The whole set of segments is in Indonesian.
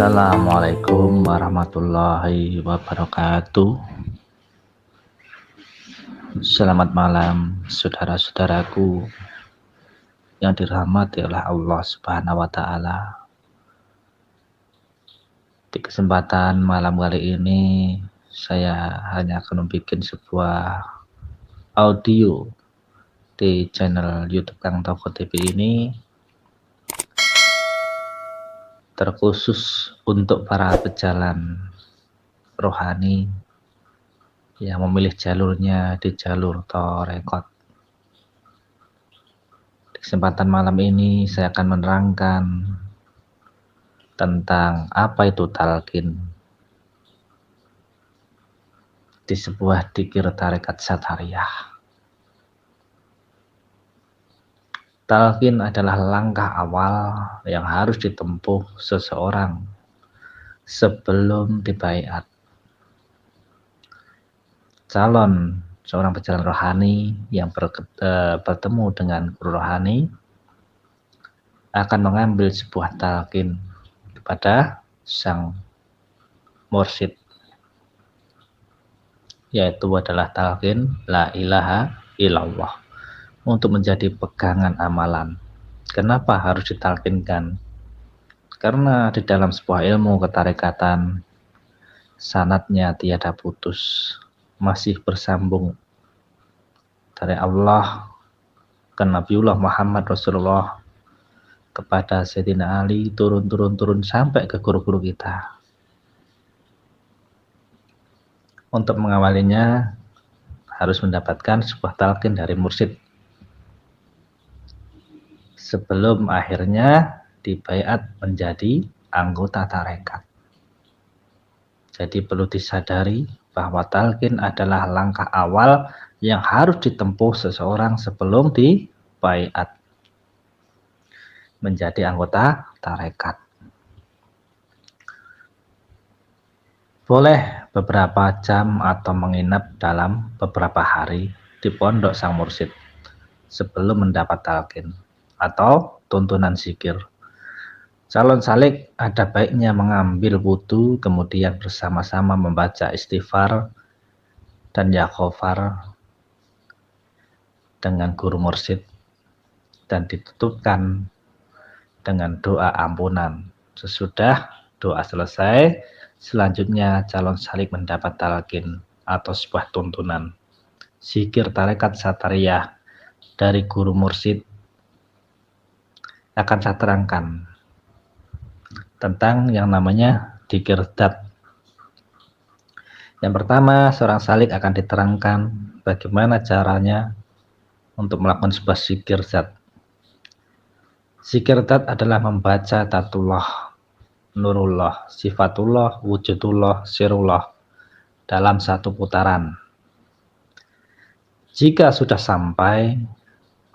Assalamualaikum warahmatullahi wabarakatuh. Selamat malam saudara-saudaraku yang dirahmati oleh Allah Subhanahu wa taala. Di kesempatan malam kali ini saya hanya akan membuat sebuah audio di channel YouTube Kang Toko TV ini terkhusus untuk para pejalan rohani yang memilih jalurnya di jalur Torekot. Di kesempatan malam ini saya akan menerangkan tentang apa itu talqin di sebuah dzikir tarekat Satariyah. Talqin adalah langkah awal yang harus ditempuh seseorang sebelum dibaiat. Calon seorang pejalan rohani yang bertemu dengan guru rohani akan mengambil sebuah talqin kepada sang mursyid, yaitu adalah talqin la ilaha illallah untuk menjadi pegangan amalan. Kenapa harus ditalqinkan? Karena di dalam sebuah ilmu ketarekatan sanadnya tiada putus, masih bersambung dari Allah ke Nabiullah Muhammad Rasulullah kepada Sayyidina Ali, turun sampai ke guru-guru kita. Untuk mengawalinya harus mendapatkan sebuah talqin dari mursyid sebelum akhirnya dibaiat menjadi anggota tarekat. Jadi perlu disadari bahwa talqin adalah langkah awal yang harus ditempuh seseorang sebelum dibaiat menjadi anggota tarekat. Boleh beberapa jam atau menginap dalam beberapa hari di pondok sang mursyid sebelum mendapat talqin atau tuntunan zikir. Calon salik ada baiknya mengambil wudu, kemudian bersama-sama membaca istighfar dan ya khofar dengan guru mursyid dan ditutupkan dengan doa ampunan. Sesudah doa selesai, selanjutnya calon salik mendapat talqin atau sebuah tuntunan zikir tarekat Satariyah dari guru mursyid. Akan saya terangkan tentang yang namanya dzikir dzat. Yang pertama, seorang salik akan diterangkan bagaimana caranya untuk melakukan sebuah zikir dzat. Zikir dzat adalah membaca dzatullah, nurullah, sifatullah, wujudullah, sirullah dalam satu putaran. Jika sudah sampai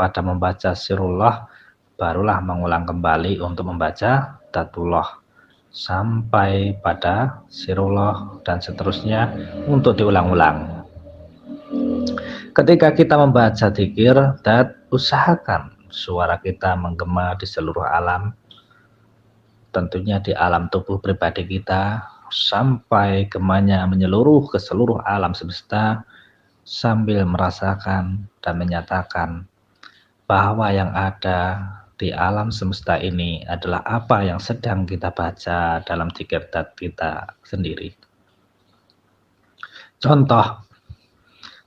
pada membaca sirullah, barulah mengulang kembali untuk membaca dzatullah sampai pada sirullah dan seterusnya untuk diulang-ulang. Ketika kita membaca dzikir dzat, usahakan suara kita menggema di seluruh alam, tentunya di alam tubuh pribadi kita, sampai gemanya menyeluruh ke seluruh alam semesta, sambil merasakan dan menyatakan bahwa yang ada di alam semesta ini adalah apa yang sedang kita baca dalam dzikir dzat kita sendiri. Contoh,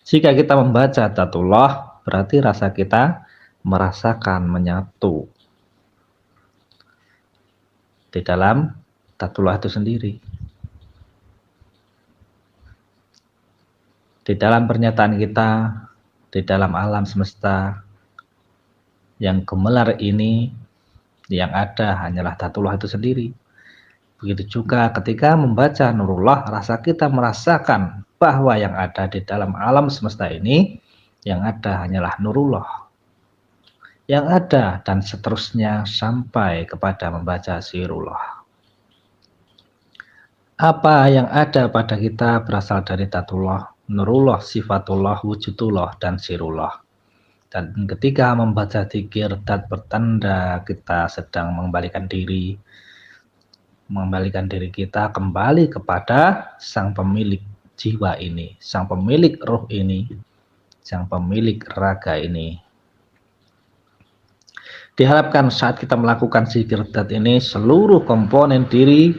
jika kita membaca dzatullah, berarti rasa kita merasakan menyatu di dalam dzatullah itu sendiri. Di dalam pernyataan kita, di dalam alam semesta yang gemelar ini, yang ada hanyalah dzatullah itu sendiri. Begitu juga ketika membaca nurullah, rasa kita merasakan bahwa yang ada di dalam alam semesta ini, yang ada hanyalah nurullah. Yang ada dan seterusnya sampai kepada membaca sirullah. Apa yang ada pada kita berasal dari dzatullah, nurullah, sifatullah, wujudullah, dan sirullah. Dan ketika membaca dzikir dzat bertanda kita sedang mengembalikan diri mengembalikan diri kita kembali kepada sang pemilik jiwa ini, sang pemilik ruh ini, sang pemilik raga ini. Diharapkan saat kita melakukan zikir dzat ini, seluruh komponen diri,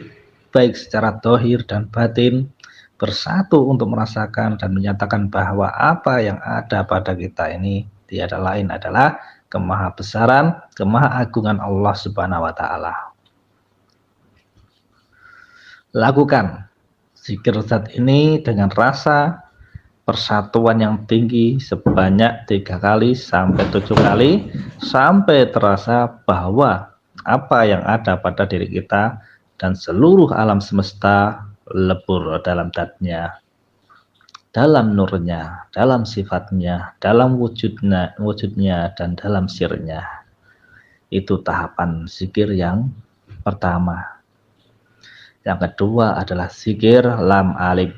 baik secara zahir dan batin, bersatu untuk merasakan dan menyatakan bahwa apa yang ada pada kita ini tiada lain adalah kemahabesaran, kemahaagungan Allah Subhanahu wa Ta'ala. Lakukan zikir dzat ini dengan rasa persatuan yang tinggi sebanyak 3 kali sampai 7 kali, sampai terasa bahwa apa yang ada pada diri kita dan seluruh alam semesta lebur dalam dzatnya, dalam nurnya, dalam sifatnya, dalam wujudnya dan dalam sirnya. Itu tahapan zikir yang pertama. Yang kedua adalah zikir lam alif.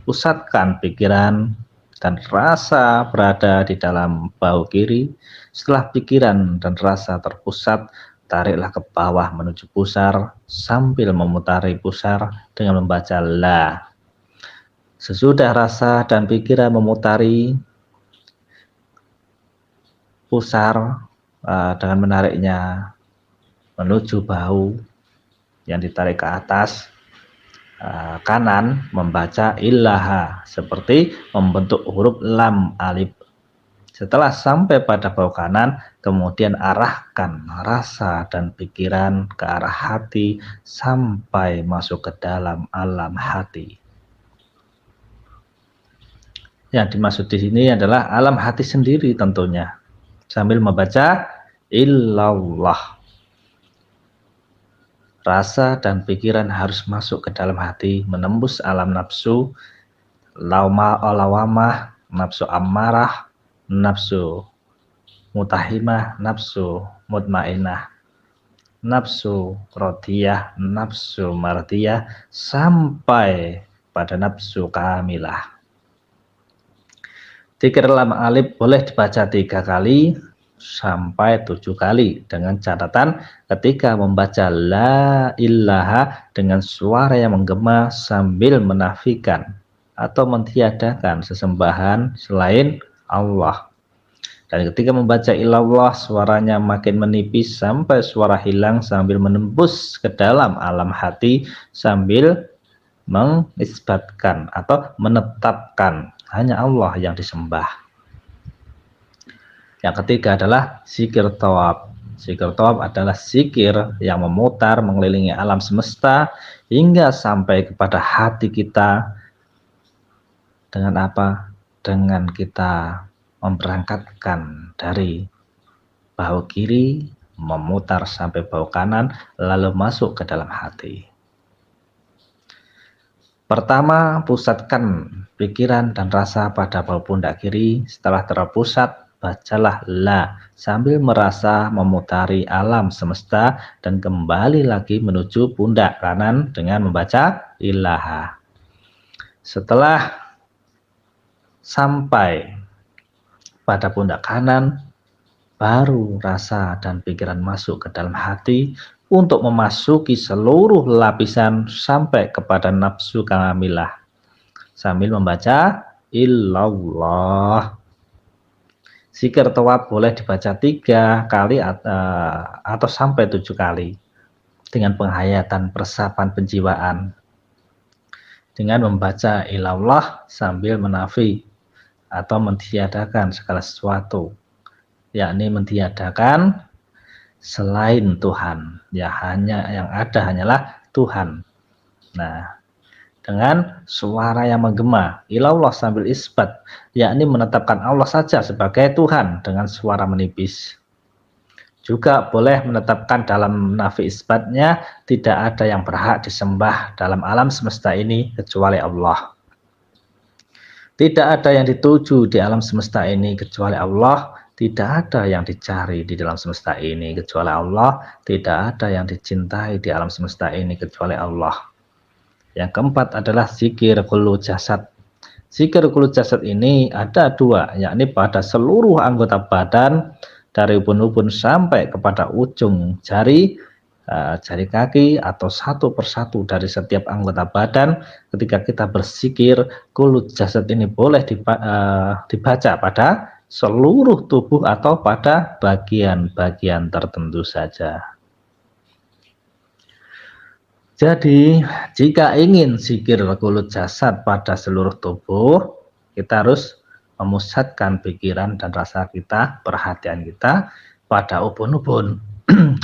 Pusatkan pikiran dan rasa berada di dalam bahu kiri. Setelah pikiran dan rasa terpusat, tariklah ke bawah menuju pusar sambil memutari pusar dengan membaca la. Sesudah rasa dan pikiran memutari pusar dengan menariknya menuju bahu yang ditarik ke atas, kanan membaca ilaha seperti membentuk huruf lam alif. Setelah sampai pada bahu kanan, kemudian arahkan rasa dan pikiran ke arah hati sampai masuk ke dalam alam hati. Yang dimaksud di sini adalah alam hati sendiri tentunya, sambil membaca illallah. Rasa dan pikiran harus masuk ke dalam hati, menembus alam nafsu, lawamah, nafsu ammarah, nafsu mutahimah, nafsu mutmainah, nafsu rodiyah, nafsu mardiyah, sampai pada nafsu kamilah. Zikir lam alif boleh dibaca 3 kali sampai 7 kali, dengan catatan ketika membaca la ilaha dengan suara yang menggema sambil menafikan atau mentiadakan sesembahan selain Allah. Dan ketika membaca ilallah, suaranya makin menipis sampai suara hilang sambil menembus ke dalam alam hati sambil mengisbatkan atau menetapkan hanya Allah yang disembah. Yang ketiga adalah zikir thawab. Zikir thawab adalah zikir yang memutar mengelilingi alam semesta hingga sampai kepada hati kita. Dengan apa? Dengan kita memberangkatkan dari bahu kiri, memutar sampai bahu kanan, lalu masuk ke dalam hati. Pertama, pusatkan pikiran dan rasa pada bahu pundak kiri. Setelah terpusat, bacalah la sambil merasa memutari alam semesta dan kembali lagi menuju pundak kanan dengan membaca ilaha. Setelah sampai pada pundak kanan, baru rasa dan pikiran masuk ke dalam hati untuk memasuki seluruh lapisan sampai kepada nafsu kamilah sambil membaca illallah. Zikir thawab boleh dibaca 3 kali atau sampai 7 kali dengan penghayatan peresapan penjiwaan, dengan membaca ilallah sambil menafi atau mentiadakan segala sesuatu, yakni mentiadakan selain Tuhan, ya hanya yang ada hanyalah Tuhan. Nah, dengan suara yang menggema, ilallah sambil isbat, yakni menetapkan Allah saja sebagai Tuhan dengan suara menipis. Juga boleh menetapkan dalam nafi isbatnya, tidak ada yang berhak disembah dalam alam semesta ini kecuali Allah. Tidak ada yang dituju di alam semesta ini kecuali Allah. Tidak ada yang dicari di dalam semesta ini kecuali Allah. Tidak ada yang dicintai di alam semesta ini kecuali Allah. Yang keempat adalah zikir kullu jasad. Zikir kullu jasad ini ada 2, yakni pada seluruh anggota badan dari ubun-ubun sampai kepada ujung jari, jari kaki atau satu persatu dari setiap anggota badan. Ketika kita berzikir, kulut jasad ini boleh dibaca pada seluruh tubuh atau pada bagian-bagian tertentu saja. Jadi, jika ingin zikir kulut jasad pada seluruh tubuh, kita harus memusatkan pikiran dan rasa kita, perhatian kita pada ubun-ubun.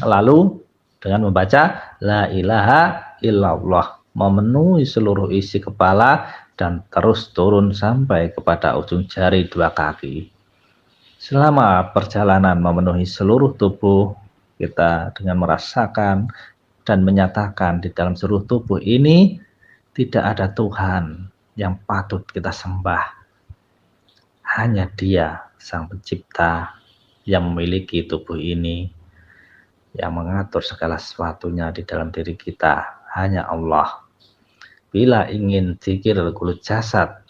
Lalu dengan membaca la ilaha illallah, memenuhi seluruh isi kepala dan terus turun sampai kepada ujung jari dua kaki. Selama perjalanan memenuhi seluruh tubuh kita dengan merasakan dan menyatakan di dalam seluruh tubuh ini tidak ada Tuhan yang patut kita sembah. Hanya Dia, Sang Pencipta, yang memiliki tubuh ini, yang mengatur segala sesuatunya di dalam diri kita. Hanya Allah. Bila ingin zikir kulut jasad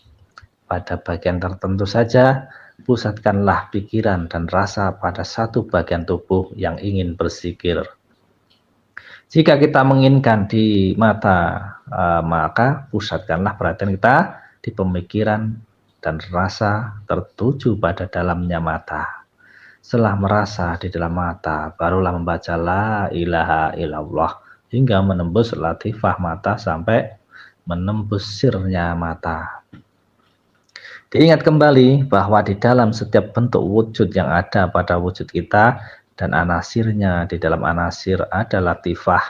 pada bagian tertentu saja, pusatkanlah pikiran dan rasa pada satu bagian tubuh yang ingin berzikir. Jika kita menginginkan di mata, maka pusatkanlah perhatian kita di pemikiran dan rasa tertuju pada dalamnya mata. Setelah merasa di dalam mata, barulah membaca la ilaha illallah hingga menembus latifah mata sampai menembus sirnya mata. Diingat kembali bahwa di dalam setiap bentuk wujud yang ada pada wujud kita dan anasirnya, di dalam anasir ada latifah,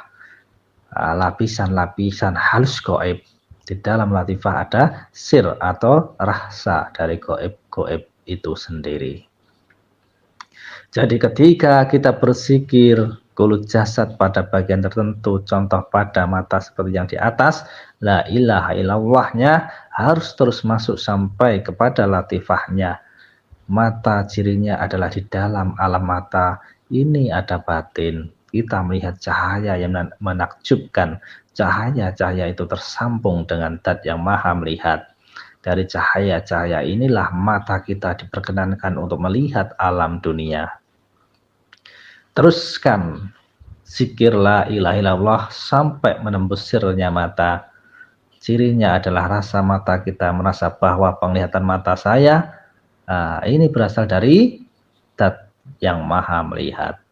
lapisan-lapisan halus gaib. Di dalam latifah ada sir atau rasa dari gaib itu sendiri. Jadi ketika kita berzikir kulut jasad pada bagian tertentu, contoh pada mata seperti yang di atas, la ilaha illallahnya harus terus masuk sampai kepada latifahnya. Mata cirinya adalah di dalam alam mata ini ada batin. Kita melihat cahaya yang menakjubkan. Cahaya-cahaya itu tersambung dengan zat yang maha melihat. Dari cahaya-cahaya inilah mata kita diperkenankan untuk melihat alam dunia. Teruskan zikir la ilaha illallah sampai menembus sirnya mata. Cirinya adalah rasa mata kita merasa bahwa penglihatan mata saya ini berasal dari zat yang maha melihat.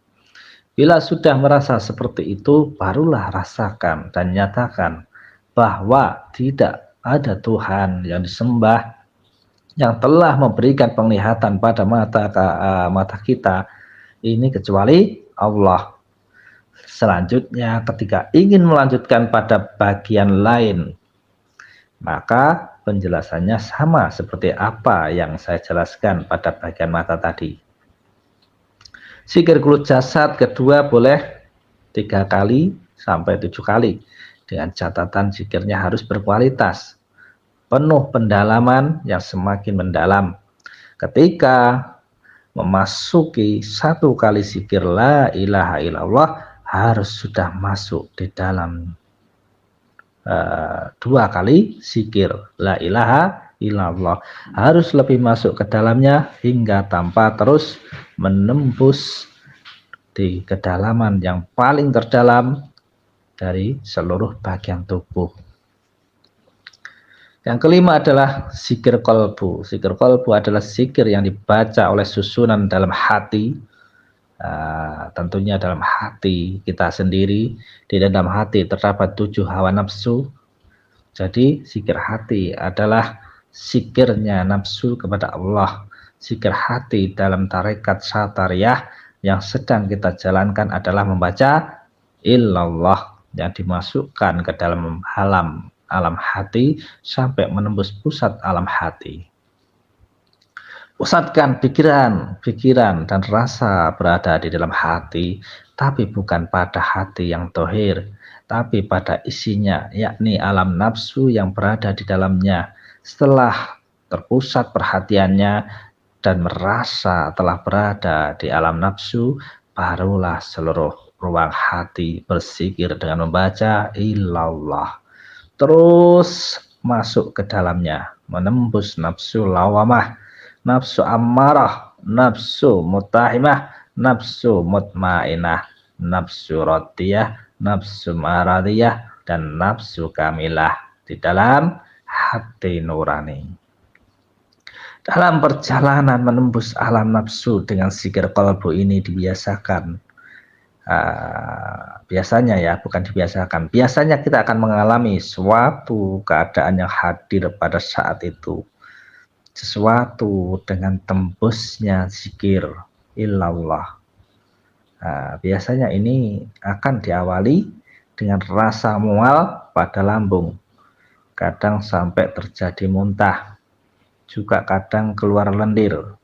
Bila sudah merasa seperti itu, barulah rasakan dan nyatakan bahwa tidak ada Tuhan yang disembah yang telah memberikan penglihatan pada mata kita ini kecuali Allah. Selanjutnya, ketika ingin melanjutkan pada bagian lain, maka penjelasannya sama seperti apa yang saya jelaskan pada bagian mata tadi. Zikir kulut jasad kedua boleh 3 kali sampai 7 kali. Dengan catatan zikirnya harus berkualitas. Penuh pendalaman yang semakin mendalam. Ketika memasuki 1 kali zikir la ilaha illallah harus sudah masuk di dalam 2 kali zikir la ilaha illallah, harus lebih masuk ke dalamnya hingga tanpa terus menembus di kedalaman yang paling terdalam dari seluruh bagian tubuh. Yang kelima adalah zikir qalbu. Zikir qalbu adalah zikir yang dibaca oleh susunan dalam hati. Tentunya dalam hati kita sendiri. Di dalam hati terdapat 7 hawa nafsu. Jadi zikir hati adalah zikirnya nafsu kepada Allah. Zikir hati dalam tarekat satariyah yang sedang kita jalankan adalah membaca illallah yang dimasukkan ke dalam alam hati sampai menembus pusat alam hati. Pusatkan pikiran dan rasa berada di dalam hati, tapi bukan pada hati yang tohir, tapi pada isinya, yakni alam nafsu yang berada di dalamnya. Setelah terpusat perhatiannya dan merasa telah berada di alam nafsu, barulah seluruh ruang hati berzikir dengan membaca illallah. Terus masuk ke dalamnya, menembus nafsu lawamah, nafsu ammarah, nafsu mutahimah, nafsu mutmainah. nafsu radiyah, nafsu maradiyah, dan nafsu kamilah di dalam hati nurani. Dalam perjalanan menembus alam nafsu dengan zikir qalbu ini dibiasakan. Biasanya ya, bukan dibiasakan. Biasanya kita akan mengalami suatu keadaan yang hadir pada saat itu. Sesuatu dengan tembusnya zikir illallah. Biasanya ini akan diawali dengan rasa mual pada lambung. Kadang sampai terjadi muntah. Juga kadang keluar lendir.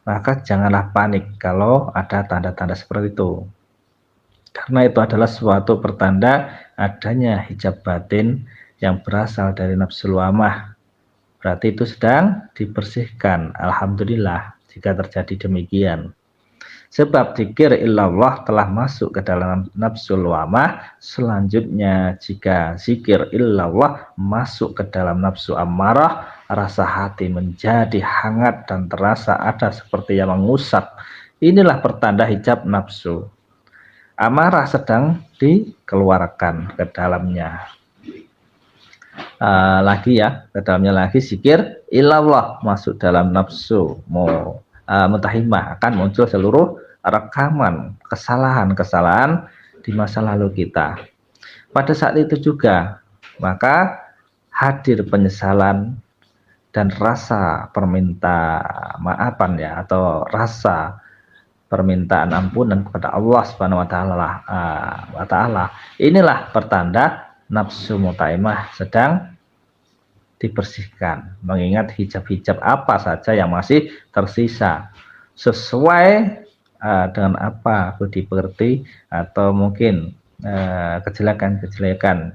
Maka janganlah panik kalau ada tanda-tanda seperti itu. Karena itu adalah suatu pertanda adanya hijab batin yang berasal dari nafsu lawamah. Berarti itu sedang dibersihkan. Alhamdulillah jika terjadi demikian. Sebab zikir illallah telah masuk ke dalam nafsu lawamah. Selanjutnya jika zikir illallah masuk ke dalam nafsu amarah, rasa hati menjadi hangat dan terasa ada seperti yang mengusap. Inilah pertanda hijab nafsu. Amarah sedang dikeluarkan ke dalamnya. Lagi ya, ke dalamnya lagi zikir illallah masuk dalam nafsu mutahimah, akan muncul seluruh rekaman kesalahan-kesalahan di masa lalu kita. Pada saat itu juga maka hadir penyesalan dan rasa perminta maafan ya, atau rasa permintaan ampunan kepada Allah Subhanahu wa taala. Inilah pertanda nafsu mutaimah sedang dibersihkan, mengingat hijab-hijab apa saja yang masih tersisa sesuai dengan apa dipengerti, atau mungkin kejelekan-kejelekan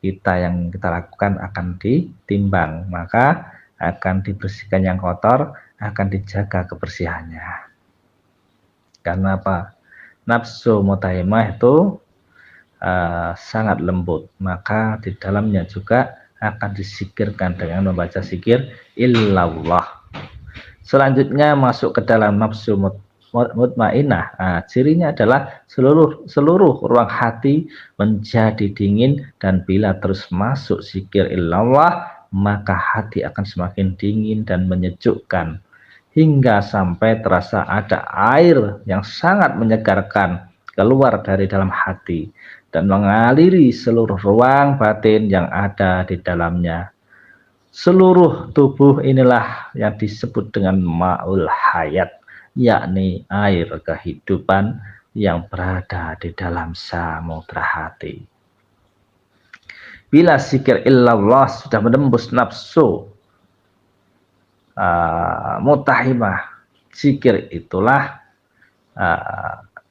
kita yang kita lakukan akan ditimbang, maka akan dibersihkan yang kotor, akan dijaga kebersihannya. Karena apa? Nafsu mutaimah itu sangat lembut, maka di dalamnya juga akan disikirkan dengan membaca zikir illallah. Selanjutnya masuk ke dalam nafsu mutmainah. Cirinya adalah seluruh ruang hati menjadi dingin, dan bila terus masuk zikir illallah, maka hati akan semakin dingin dan menyejukkan, hingga sampai terasa ada air yang sangat menyegarkan keluar dari dalam hati dan mengaliri seluruh ruang batin yang ada di dalamnya. Seluruh tubuh inilah yang disebut dengan ma'ul hayat, yakni air kehidupan yang berada di dalam samudra hati. Bila zikir illallah sudah menembus nafsu mutahimah, zikir itulah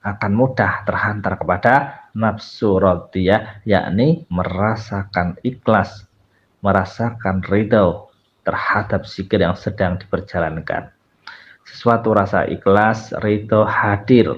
akan mudah terhantar kepada nafsu radiyah, yakni merasakan ikhlas, merasakan ridho terhadap zikir yang sedang diperjalankan. Sesuatu rasa ikhlas, ridho hadir.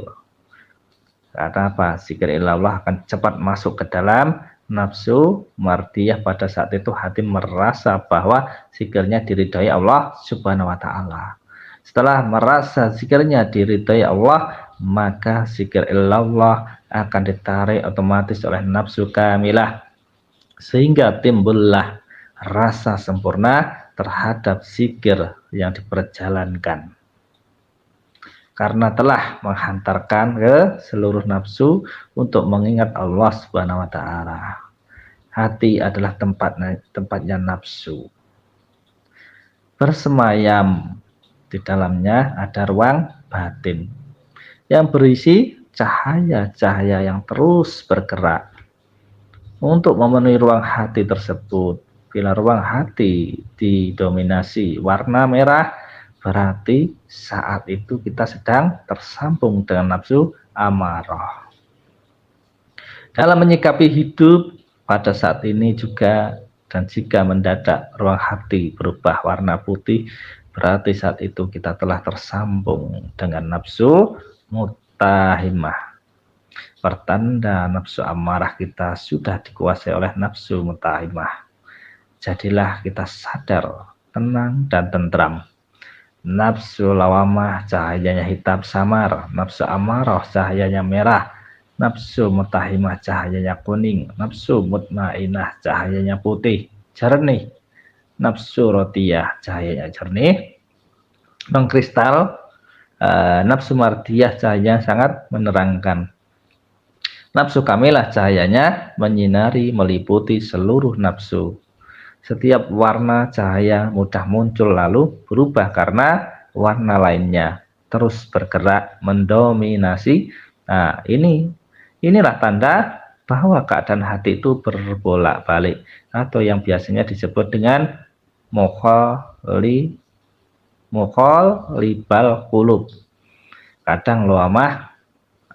Karena apa? Zikir illallah akan cepat masuk ke dalam nafsu mardiyah. Pada saat itu hati merasa bahwa zikirnya diridhai Allah Subhanahu wa taala. Setelah merasa zikirnya diridhai Allah, maka zikir illallah akan ditarik otomatis oleh nafsu kamilah, sehingga timbullah rasa sempurna terhadap zikir yang diperjalankan. Karena telah menghantarkan ke seluruh nafsu untuk mengingat Allah Subhanahu wa taala. Hati adalah tempatnya nafsu. Bersemayam di dalamnya ada ruang batin yang berisi cahaya-cahaya yang terus bergerak untuk memenuhi ruang hati tersebut. Bila ruang hati didominasi warna merah, berarti saat itu kita sedang tersambung dengan nafsu amarah. Dalam menyikapi hidup pada saat ini juga, dan jika mendadak ruang hati berubah warna putih, berarti saat itu kita telah tersambung dengan nafsu mutahimah. Pertanda nafsu amarah kita sudah dikuasai oleh nafsu mutahimah. Jadilah kita sadar, tenang dan tentram. Nafsu lawamah cahayanya hitam samar, nafsu amarah cahayanya merah, nafsu mutahimah cahayanya kuning, nafsu mutmainah cahayanya putih, jernih, nafsu rotiyah cahayanya jernih, mengkristal, nafsu mardiyah cahayanya sangat menerangkan, nafsu kamilah cahayanya menyinari meliputi seluruh nafsu. Setiap warna cahaya mudah muncul lalu berubah karena warna lainnya terus bergerak mendominasi. Nah, inilah tanda bahwa keadaan hati itu berbolak-balik atau yang biasanya disebut dengan mukhalibal qulub. Kadang loamah,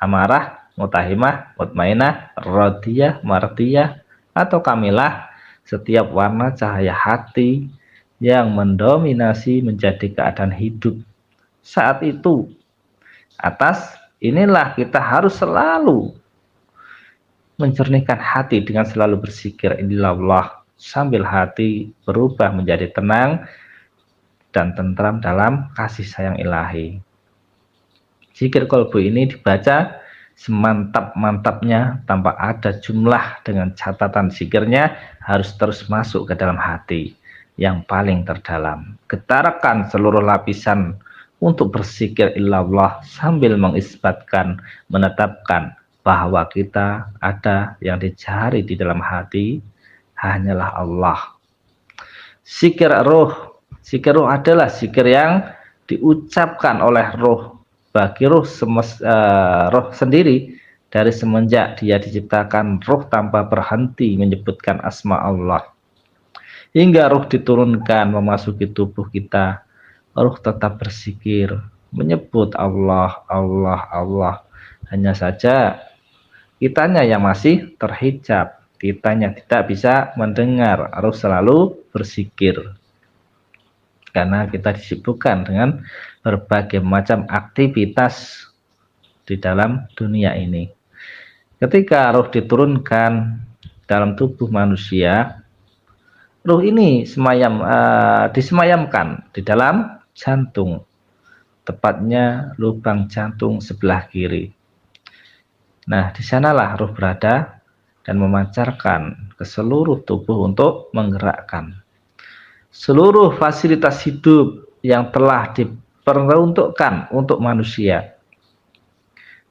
amarah, mutahimah, mutmainah, radiyah, mardiyah, atau kamilah. Setiap warna cahaya hati yang mendominasi menjadi keadaan hidup. Saat itu, atas inilah kita harus selalu mencernihkan hati dengan selalu berzikir illallah sambil hati berubah menjadi tenang dan tentram dalam kasih sayang ilahi. Zikir kolbu ini dibaca semantap-mantapnya tanpa ada jumlah, dengan catatan zikirnya harus terus masuk ke dalam hati yang paling terdalam. Getarakan seluruh lapisan untuk berzikir illallah sambil mengisbatkan, menetapkan bahwa kita ada yang dicari di dalam hati hanyalah Allah. Zikir roh adalah zikir yang diucapkan oleh roh bagi roh sendiri dari semenjak dia diciptakan. Roh tanpa berhenti menyebutkan asma Allah hingga roh diturunkan memasuki tubuh kita. Roh tetap berzikir menyebut Allah, Allah, Allah. Hanya saja kitanya yang masih terhijab, kitanya tidak bisa mendengar. Roh selalu berzikir karena kita disibukkan dengan berbagai macam aktivitas di dalam dunia ini. Ketika roh diturunkan dalam tubuh manusia, roh ini disemayamkan di dalam jantung, tepatnya lubang jantung sebelah kiri. Nah, di sanalah roh berada dan memancarkan ke seluruh tubuh untuk menggerakkan seluruh fasilitas hidup yang telah diperuntukkan untuk manusia.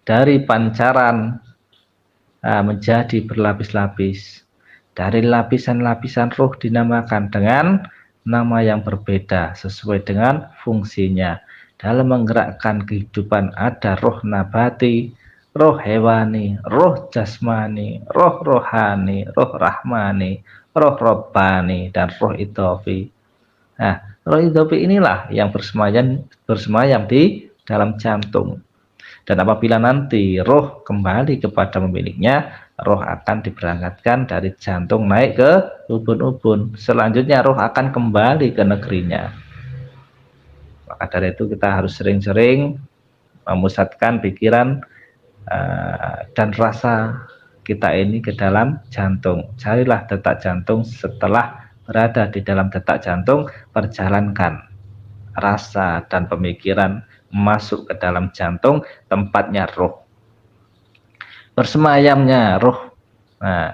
Dari pancaran menjadi berlapis-lapis. Dari lapisan-lapisan roh dinamakan dengan nama yang berbeda sesuai dengan fungsinya. Dalam menggerakkan kehidupan ada roh nabati, roh hewani, roh jasmani, roh rohani, roh rahmani, roh robbani, dan roh idhofi. Nah, roh idhofi inilah yang bersemayam di dalam jantung. Dan apabila nanti roh kembali kepada pemiliknya, roh akan diberangkatkan dari jantung naik ke ubun-ubun. Selanjutnya roh akan kembali ke negerinya. Maka dari itu kita harus sering-sering memusatkan pikiran dan rasa kita ini ke dalam jantung. Carilah detak jantung. Setelah berada di dalam detak jantung, perjalankan rasa dan pemikiran masuk ke dalam jantung, tempatnya roh, bersemayamnya roh. Nah,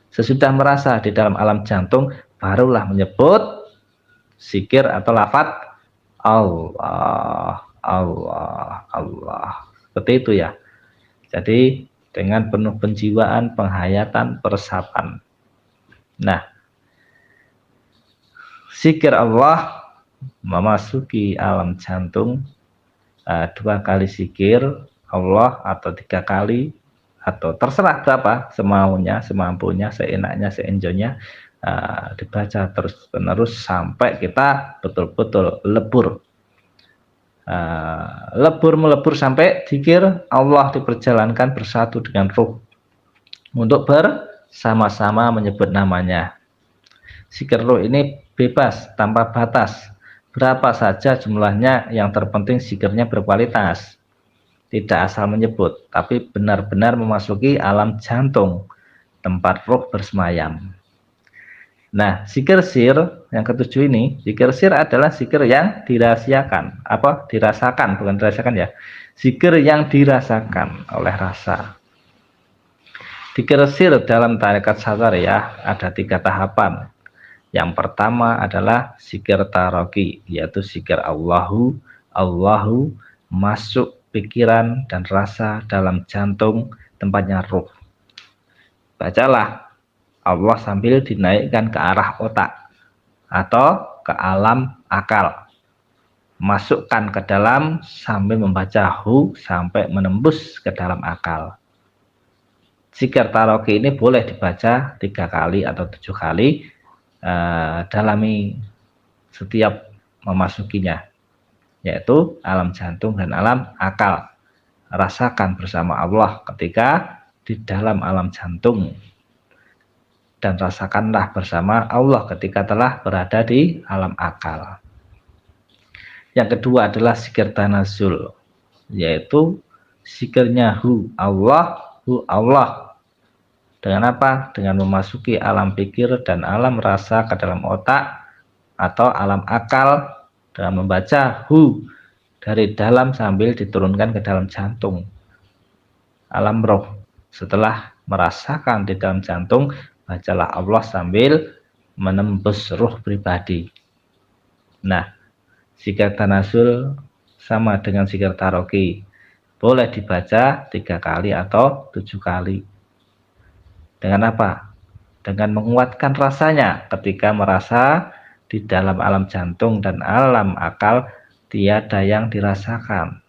sesudah merasa di dalam alam jantung, barulah menyebut zikir atau lafaz Allah, Allah, Allah. Seperti itu ya. Jadi dengan penuh penjiwaan, penghayatan, peresapan. Nah, zikir Allah memasuki alam jantung, 2 kali zikir Allah atau 3 kali atau terserah berapa, semaunya, semampunya, seenaknya, seenjoynya, dibaca terus menerus sampai kita betul-betul lebur. Melebur sampai zikir Allah diperjalankan bersatu dengan ruh untuk bersama-sama menyebut namanya. Zikir ruh ini bebas tanpa batas, berapa saja jumlahnya, yang terpenting zikirnya berkualitas, tidak asal menyebut tapi benar-benar memasuki alam jantung tempat ruh bersemayam. Nah, zikir sir yang ketujuh ini, zikir sir adalah zikir yang dirahasiakan. Dirasakan, bukan dirasakan ya. Zikir yang dirasakan oleh rasa. Zikir sir dalam tarekat Sadariyah ada 3 tahapan. Yang pertama adalah zikir taroki, yaitu zikir Allahu, Allahu, masuk pikiran dan rasa dalam jantung, tempatnya ruh. Bacalah Allah sambil dinaikkan ke arah otak atau ke alam akal. Masukkan ke dalam sambil membaca hu sampai menembus ke dalam akal. Zikir taroki ini boleh dibaca 3 kali atau 7 kali, dalami setiap memasukinya, yaitu alam jantung dan alam akal. Rasakan bersama Allah ketika di dalam alam jantung, dan rasakanlah bersama Allah ketika telah berada di alam akal. Yang kedua adalah zikir tanazul, yaitu zikirnya hu Allah, hu Allah. Dengan apa? Dengan memasuki alam pikir dan alam rasa ke dalam otak atau alam akal dengan membaca hu dari dalam sambil diturunkan ke dalam jantung, alam roh. Setelah merasakan di dalam jantung, bacalah Allah sambil menembus ruh pribadi. Nah, zikir tanasul sama dengan zikir taroki, boleh dibaca 3 kali atau 7 kali. Dengan apa? Dengan menguatkan rasanya ketika merasa di dalam alam jantung dan alam akal tiada yang dirasakan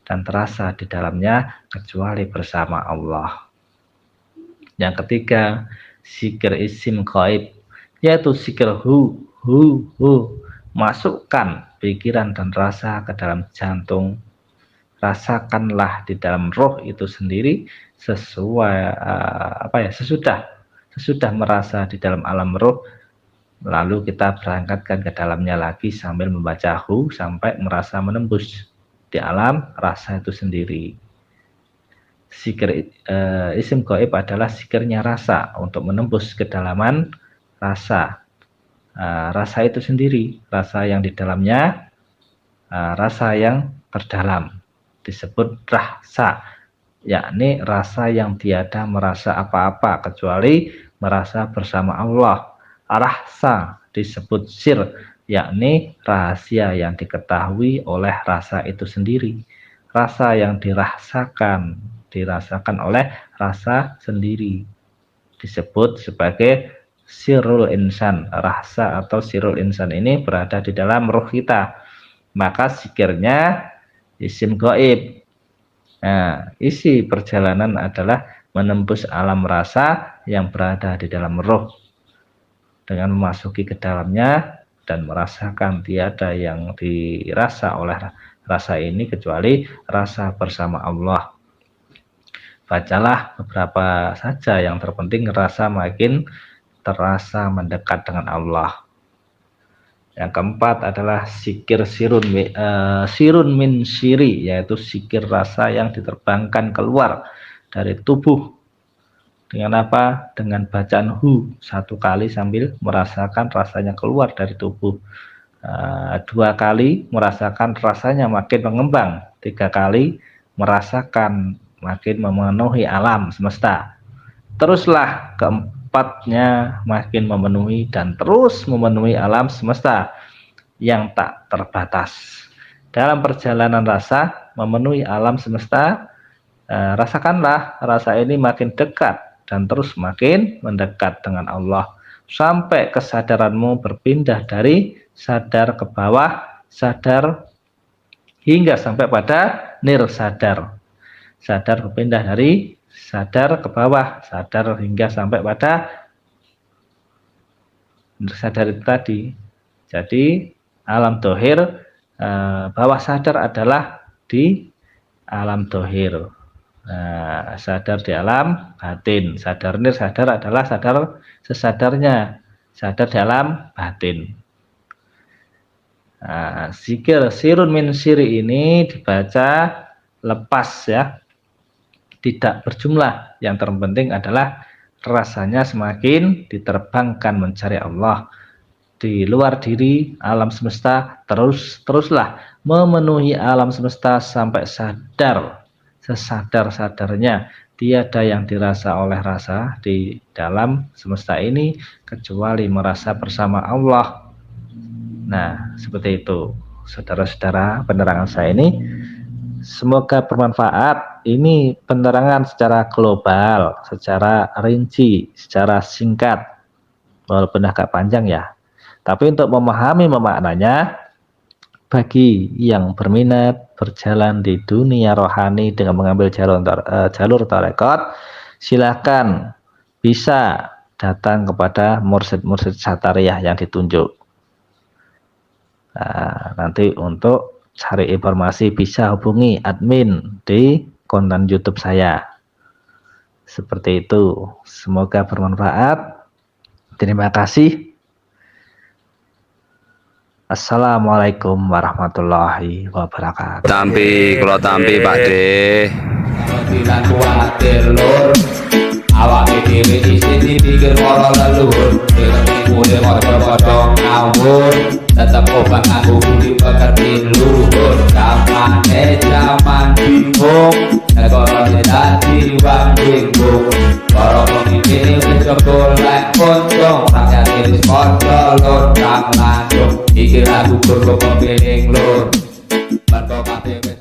dan terasa di dalamnya kecuali bersama Allah. Yang ketiga, zikir isim ghaib, yaitu zikir hu. Masukkan pikiran dan rasa ke dalam jantung. Rasakanlah di dalam roh itu sendiri sesuai sesudah merasa di dalam alam roh, lalu kita berangkatkan ke dalamnya lagi sambil membaca hu sampai merasa menembus di alam rasa itu sendiri. Zikir isim gaib adalah zikirnya rasa untuk menembus kedalaman rasa. Rasa itu sendiri, rasa yang di dalamnya, rasa yang terdalam, disebut rasa, yakni rasa yang tiada merasa apa-apa kecuali merasa bersama Allah. Rasa disebut sir, yakni rahasia yang diketahui oleh rasa itu sendiri. Rasa yang dirasakan oleh rasa sendiri disebut sebagai sirul insan. Rasa atau sirul insan ini berada di dalam roh kita, maka zikirnya isim gaib. Nah, isi perjalanan adalah menembus alam rasa yang berada di dalam roh dengan memasuki ke dalamnya dan merasakan tiada yang dirasa oleh rasa ini kecuali rasa bersama Allah. Bacalah beberapa saja, yang terpenting rasa makin terasa mendekat dengan Allah. Yang keempat adalah zikir sirun min siri, yaitu zikir rasa yang diterbangkan keluar dari tubuh. Dengan apa? Dengan bacaan hu 1 kali sambil merasakan rasanya keluar dari tubuh. 2 kali merasakan rasanya makin mengembang. 3 kali merasakan makin memenuhi alam semesta. Teruslah keempatnya makin memenuhi dan terus memenuhi alam semesta yang tak terbatas. Dalam perjalanan rasa memenuhi alam semesta, rasakanlah rasa ini makin dekat dan terus makin mendekat dengan Allah, sampai kesadaranmu berpindah dari sadar ke bawah sadar hingga sampai pada nirsadar. Sadar berpindah dari sadar ke bawah sadar hingga sampai pada nirsadar itu tadi. Jadi alam dohir, bawah sadar adalah di alam dohir. Sadar di alam batin. Sadar nir sadar adalah sadar sesadarnya, sadar di alam batin. Zikir sirun min siri ini dibaca lepas ya, tidak berjumlah. Yang terpenting adalah rasanya semakin diterbangkan mencari Allah di luar diri alam semesta, teruslah memenuhi alam semesta sampai sadar sesadar-sadarnya tiada yang dirasa oleh rasa di dalam semesta ini kecuali merasa bersama Allah. Nah, seperti itu saudara-saudara, penerangan saya ini semoga bermanfaat. Ini penerangan secara global, secara rinci, secara singkat, walaupun agak panjang ya. Tapi untuk memahami memaknanya, bagi yang berminat berjalan di dunia rohani dengan mengambil jalur tarekat, silakan bisa datang kepada mursyid-mursyid Satariyah yang ditunjuk. Nah, nanti untuk cari informasi bisa hubungi admin di konten YouTube saya. Seperti itu. Semoga bermanfaat. Terima kasih. Assalamualaikum warahmatullahi wabarakatuh. Tampi, kalau tampi Pak De. Tidak khawatir lur, awak dhewe isih dipikir para leluhur. Mulai padha-padha ngawur, tetep obat nganggo budi pekerti luhur. Zaman bingung, negara dadi wong bingung. Para pemimpin wis golek untung, rakyat wis padha lontang lantung. Iki lagu kanggo pemimpin lur, mergo kabeh wis